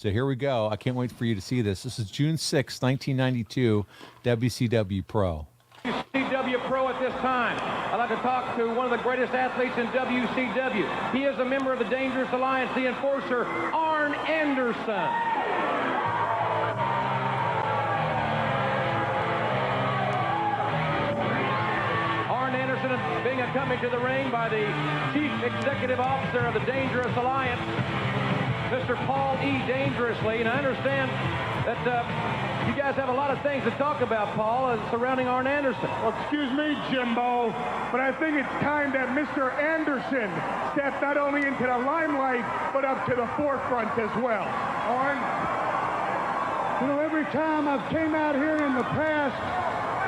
So here we go. I can't wait for you to see this. This is June 6, 1992, WCW Pro. WCW Pro at this time. I'd like to talk to one of the greatest athletes in WCW. He is a member of the Dangerous Alliance, the Enforcer, Arn Anderson. Being accompanied to the ring by the Chief Executive Officer of the Dangerous Alliance, Mr. Paul E. Dangerously. And I understand that you guys have a lot of things to talk about, Paul, surrounding Arn Anderson. Well, excuse me, Jimbo, but I think it's time that Mr. Anderson stepped not only into the limelight, but up to the forefront as well. Arn? You know, every time I've came out here in the past,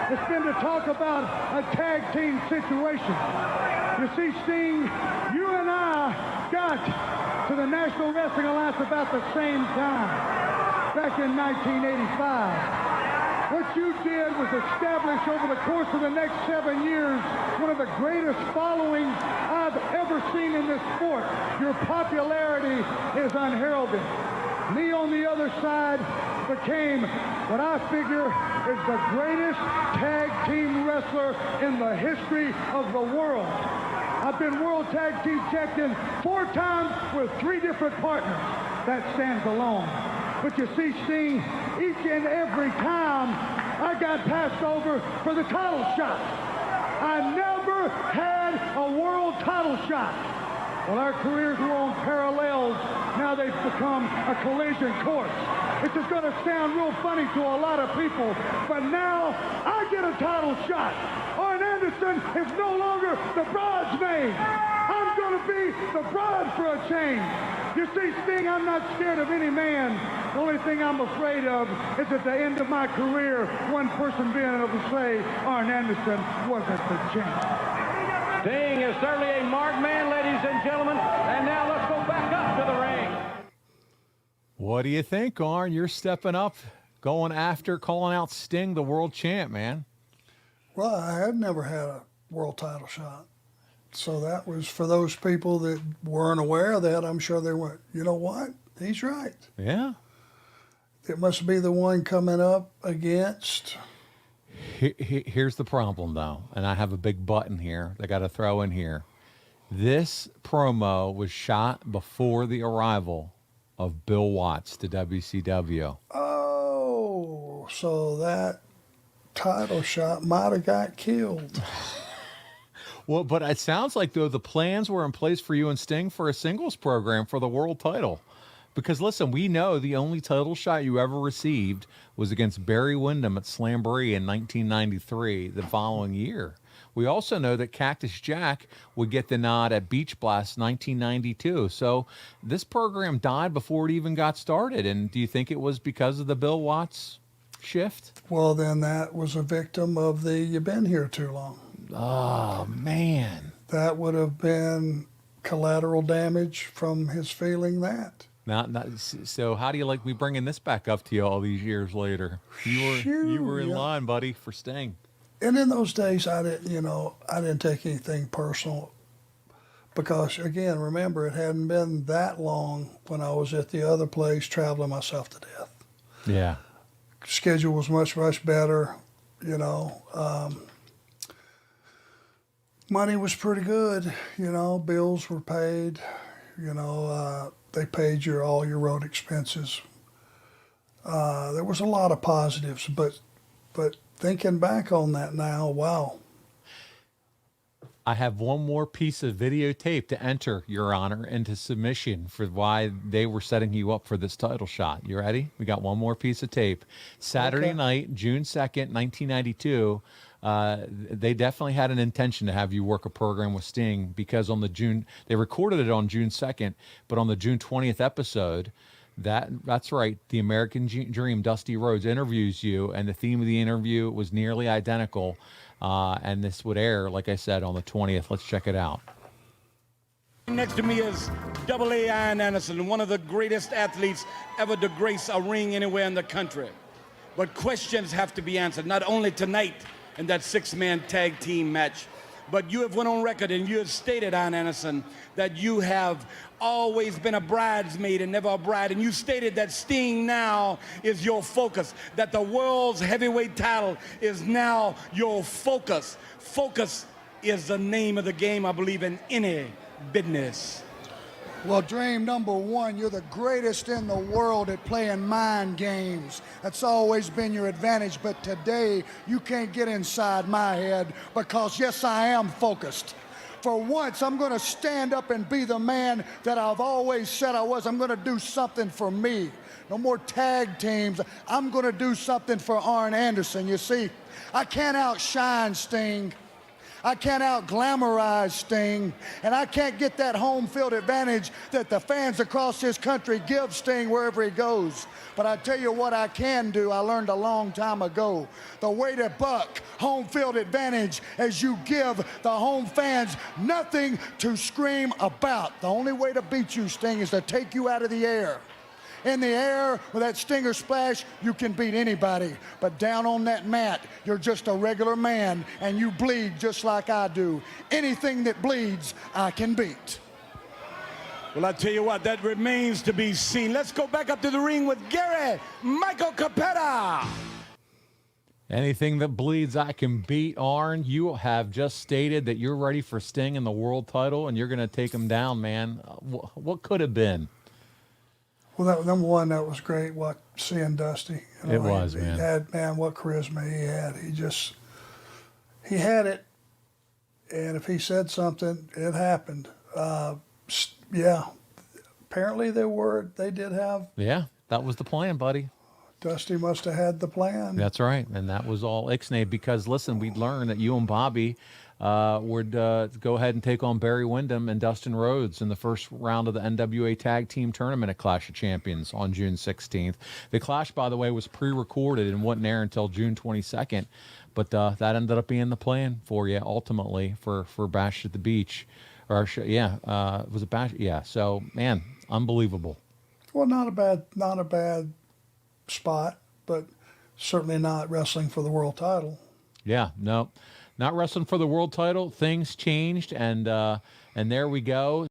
it's been to talk about a tag team situation. You see, Sting, you and I got to the National Wrestling Alliance about the same time, back in 1985. What you did was establish over the course of the next 7 years one of the greatest followings I've ever seen in this sport. Your popularity is unheralded. Me on the other side became what I figure is the greatest tag team wrestler in the history of the world. I've been World Tag Team Champion 4 times with 3 different partners. That stands alone. But you see, Sting, each and every time I got passed over for the title shot. I never had a world title shot. Well, our careers were on parallels. Now they've become a collision course. This is going to sound real funny to a lot of people, but now I get a title shot. Arn Anderson is no longer the bridesmaid. I'm going to be the bride for a change. You see, Sting, I'm not scared of any man. The only thing I'm afraid of is at the end of my career, one person being able to say Arn Anderson wasn't the champ. Sting is certainly a marked man, ladies and gentlemen. And now let's go back up to the ring. What do you think, Arn? You're stepping up, going after, calling out Sting, the world champ, man. Well, I had never had a world title shot. So that was for those people that weren't aware of that. I'm sure they went, you know what? He's right. Yeah. It must be the one coming up against. Here's the problem, though, and I have a big button here I got to throw in here. This promo was shot before the arrival of Bill Watts to WCW. Oh, so that title shot might have got killed. Well, but it sounds like, though, the plans were in place for you and Sting for a singles program for the world title. Because, listen, we know the only title shot you ever received was against Barry Windham at Slamboree in 1993, the following year. We also know that Cactus Jack would get the nod at Beach Blast 1992. So this program died before it even got started. And do you think it was because of the Bill Watts shift? Well, then that was a victim of the you've been here too long. Oh, man. That would have been collateral damage from his feeling that. So how do you like me bringing this back up to you all these years later? You were in line, buddy, for Sting. And in those days, I didn't take anything personal because, again, remember, it hadn't been that long when I was at the other place traveling myself to death. Yeah. Schedule was much, much better, money was pretty good, bills were paid, they paid all your road expenses. There was a lot of positives, but thinking back on that now, wow. I have one more piece of videotape to enter, Your Honor, into submission for why they were setting you up for this title shot. You ready? We got one more piece of tape. Saturday night, June 2nd, 1992, they definitely had an intention to have you work a program with Sting because they recorded it on June 2nd, but on the June 20th episode, that's right, the American Dream, Dusty Rhodes, interviews you, and the theme of the interview was nearly identical, and this would air, like I said, on the 20th. Let's check it out. Next to me is AA Arn Anderson, one of the greatest athletes ever to grace a ring anywhere in the country. But questions have to be answered, not only tonight in that 6-man tag team match, But you have went on record and you have stated, Arn Anderson, that you have always been a bridesmaid and never a bride. And you stated that Sting now is your focus, that the world's heavyweight title is now your focus. Focus is the name of the game, I believe, in any business. Well, Dream, number one, you're the greatest in the world at playing mind games. That's always been your advantage, but today you can't get inside my head because, yes, I am focused. For once, I'm going to stand up and be the man that I've always said I was. I'm going to do something for me. No more tag teams. I'm going to do something for Arn Anderson. You see, I can't outshine Sting. I can't out-glamorize Sting, and I can't get that home field advantage that the fans across this country give Sting wherever he goes. But I tell you what I can do, I learned a long time ago. The way to buck home field advantage is you give the home fans nothing to scream about. The only way to beat you, Sting, is to take you out of the air. In the air with that stinger splash, you can beat anybody. But down on that mat, you're just a regular man, and you bleed just like I do. Anything that bleeds, I can beat. Well, I tell you what, that remains to be seen. Let's go back up to the ring with Gary Michael Cappa. Anything that bleeds, I can beat. Arn, you have just stated that you're ready for Sting in the world title, and you're going to take him down, man. What could have been? Well, that number one, that was great. Seeing Dusty, it was, he man. had, man, what charisma he had. He had it, and if he said something, it happened. Yeah, apparently they did have. Yeah, that was the plan, buddy. Dusty must have had the plan. That's right, and that was all Ixnay because, listen, we'd learned that you and Bobby would go ahead and take on Barry Windham and Dustin Rhodes in the first round of the NWA Tag Team Tournament at Clash of Champions on June 16th. The Clash, by the way, was pre-recorded and wouldn't air until June 22nd, but that ended up being the plan for you ultimately for Bash at the Beach. Was it Bash? Yeah, so, man, unbelievable. Well, not a bad spot, but certainly not wrestling for the world title. Yeah, no, not wrestling for the world title. Things changed, and there we go.